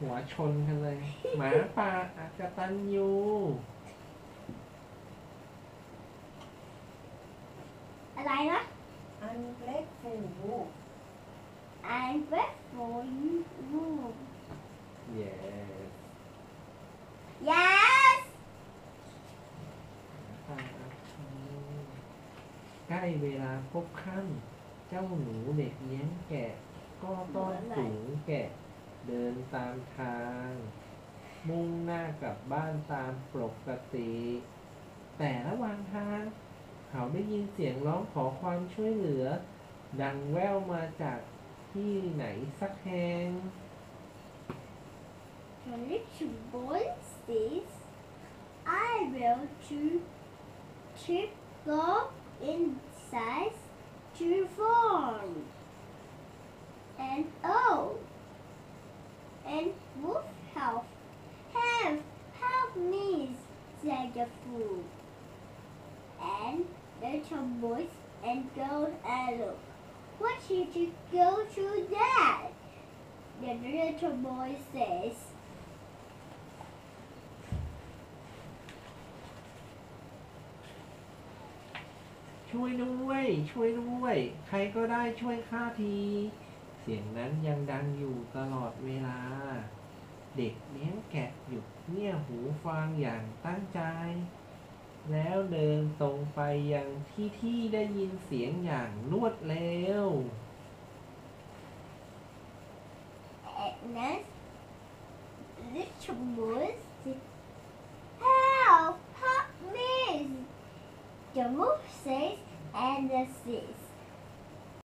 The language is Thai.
หัวชนกันเลย หมาป่าอักตันยูอะไรนะ ungrateful I'm grateful you yes yes ใกล้เวลาพบค่ำเจ้าหนูเด็กเลี้ยงแกะ ก็ต้องฝูงแกะ เดินตามทาง มุ่งหน้ากลับบ้านตามปกติ แต่ระหว่างทาง เขาได้ยินเสียงร้องขอความช่วยเหลือ ดังแว่วมาจากที่ไหนสักแห่ง The little boy says I will to go inside to farm and and wolf help me said the fool and the little boys and girls and look what did you go to that the little boy saysช่วยด้วย ช่วยด้วย ใครก็ได้ช่วยข้าที เสียงนั้นยังดังอยู่ตลอดเวลา เด็กเลี้ยงแกะหยุดเงี่ยหูฟังอย่างตั้งใจ แล้วเดินตรงไปยังที่ได้ยินเสียงอย่างรวดเร็ว At last, little boy